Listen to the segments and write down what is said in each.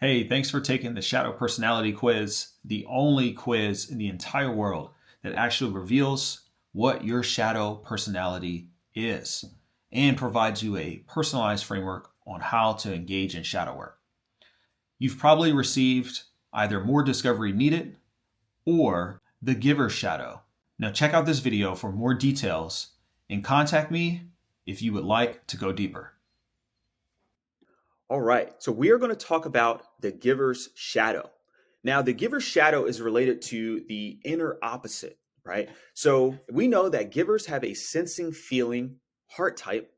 Hey, thanks for taking the Shadow Personality Quiz, the only quiz in the entire world that actually reveals what your shadow personality is and provides you a personalized framework on how to engage in shadow work. You've probably received either More Discovery Needed or The Giver Shadow. Now, check out this video for more details and contact me if you would like to go deeper. All right, so we are going to talk about the giver's shadow. Now, the giver's shadow is related to the inner opposite, right? So we know that givers have a sensing, feeling heart type,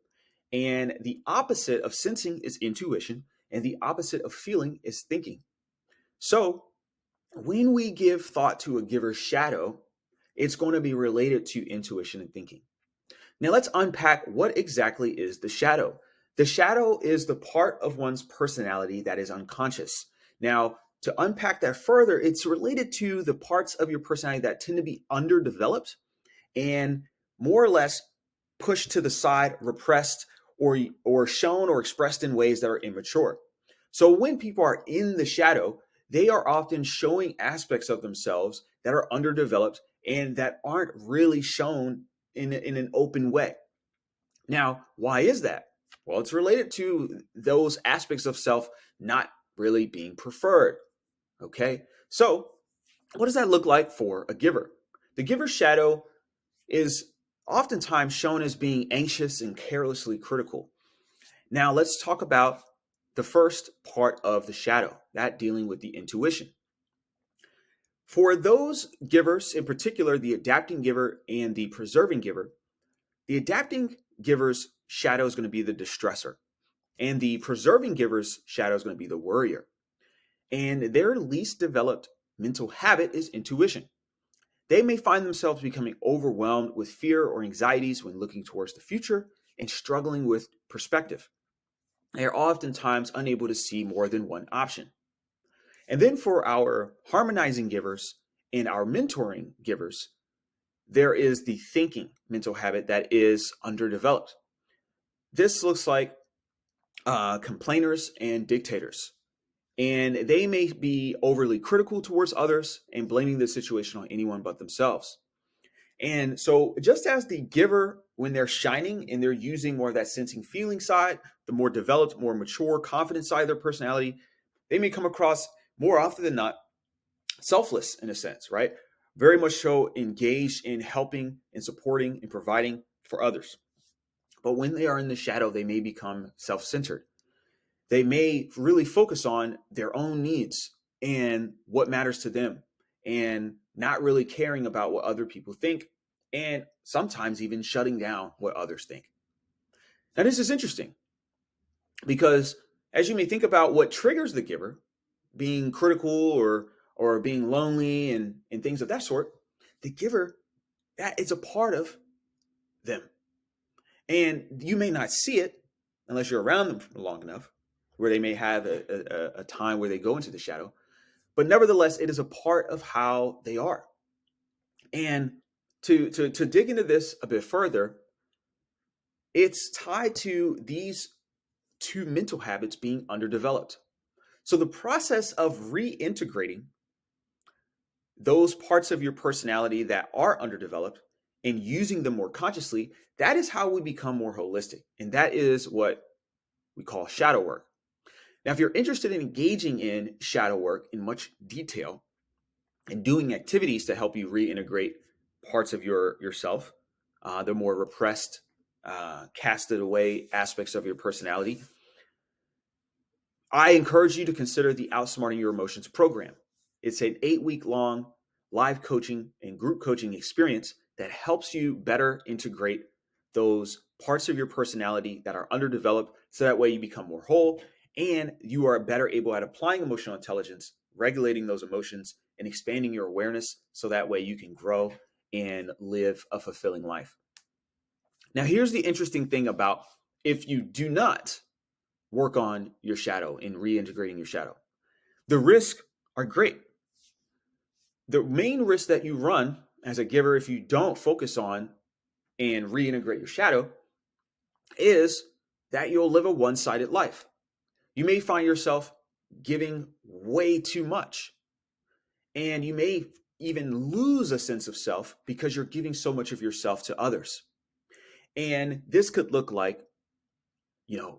and the opposite of sensing is intuition, and the opposite of feeling is thinking. So when we give thought to a giver's shadow, it's going to be related to intuition and thinking. Now let's unpack what exactly is the shadow. The shadow is the part of one's personality that is unconscious. Now, to unpack that further, it's related to the parts of your personality that tend to be underdeveloped and more or less pushed to the side, repressed, or shown or expressed in ways that are immature. So when people are in the shadow, they are often showing aspects of themselves that are underdeveloped and that aren't really shown in an open way. Now, why is that? Well, it's related to those aspects of self not really being preferred. Okay. So, what does that look like for a giver? The giver's shadow is oftentimes shown as being anxious and carelessly critical. Now, let's talk about the first part of the shadow, that dealing with the intuition. For those givers, in particular, the adapting giver and the preserving giver, the adapting giver's shadow is going to be the distressor, and the preserving giver's shadow is going to be the worrier. And their least developed mental habit is intuition. They may find themselves becoming overwhelmed with fear or anxieties when looking towards the future and struggling with perspective. They are oftentimes unable to see more than one option. And then for our harmonizing givers and our mentoring givers, there is the thinking mental habit that is underdeveloped. This looks like complainers and dictators. And they may be overly critical towards others and blaming the situation on anyone but themselves. And so, just as the giver, when they're shining and they're using more of that sensing feeling side, the more developed, more mature, confident side of their personality, they may come across more often than not selfless in a sense, right? Very much so engaged in helping and supporting and providing for others. But when they are in the shadow, they may become self centered. They may really focus on their own needs and what matters to them and not really caring about what other people think and sometimes even shutting down what others think. Now, this is interesting because as you may think about what triggers the giver, being critical or being lonely and things of that sort, the giver, that is a part of them. And you may not see it unless you're around them for long enough, where they may have a time where they go into the shadow. But nevertheless, it is a part of how they are. And to dig into this a bit further, it's tied to these two mental habits being underdeveloped. So the process of reintegrating those parts of your personality that are underdeveloped and using them more consciously, that is how we become more holistic. And that is what we call shadow work. Now, if you're interested in engaging in shadow work in much detail and doing activities to help you reintegrate parts of yourself, the more repressed, casted away aspects of your personality, I encourage you to consider the Outsmarting Your Emotions program. It's an 8-week long live coaching and group coaching experience that helps you better integrate those parts of your personality that are underdeveloped so that way you become more whole and you are better able at applying emotional intelligence, regulating those emotions, and expanding your awareness so that way you can grow and live a fulfilling life. Now, here's the interesting thing about if you do not work on your shadow and reintegrating your shadow. The risks are great. The main risk that you run as a giver, if you don't focus on and reintegrate your shadow, is that you'll live a one-sided life. You may find yourself giving way too much. And you may even lose a sense of self because you're giving so much of yourself to others. And this could look like,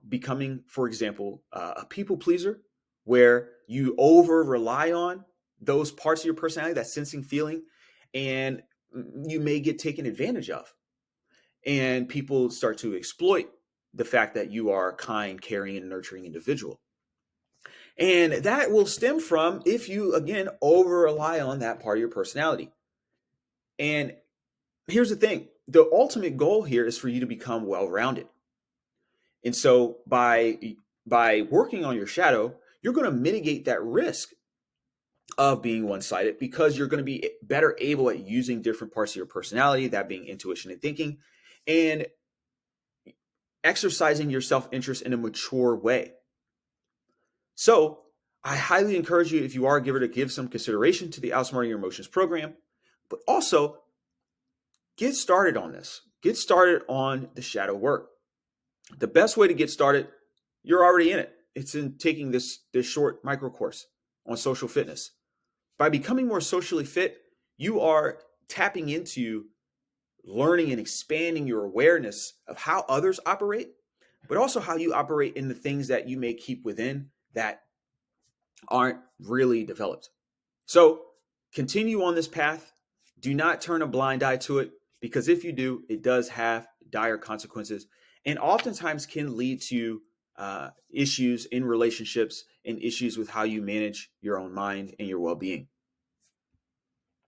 becoming, for example, a people pleaser, where you over rely on those parts of your personality, that sensing feeling, and you may get taken advantage of. And people start to exploit the fact that you are a kind, caring, and nurturing individual. And that will stem from if you, again, over rely on that part of your personality. And here's the thing, the ultimate goal here is for you to become well rounded. And so by working on your shadow, you're going to mitigate that risk of being one-sided because you're going to be better able at using different parts of your personality, that being intuition and thinking, and exercising your self-interest in a mature way. So I highly encourage you, if you are a giver, to give some consideration to the Outsmarting Your Emotions program, but also get started on this. Get started on the shadow work. The best way to get started, you're already in it. It's in taking this short micro course on social fitness. By becoming more socially fit, you are tapping into learning and expanding your awareness of how others operate, but also how you operate in the things that you may keep within that aren't really developed. So continue on this path. Do not turn a blind eye to it, because if you do, it does have dire consequences and oftentimes can lead to issues in relationships and issues with how you manage your own mind and your well-being.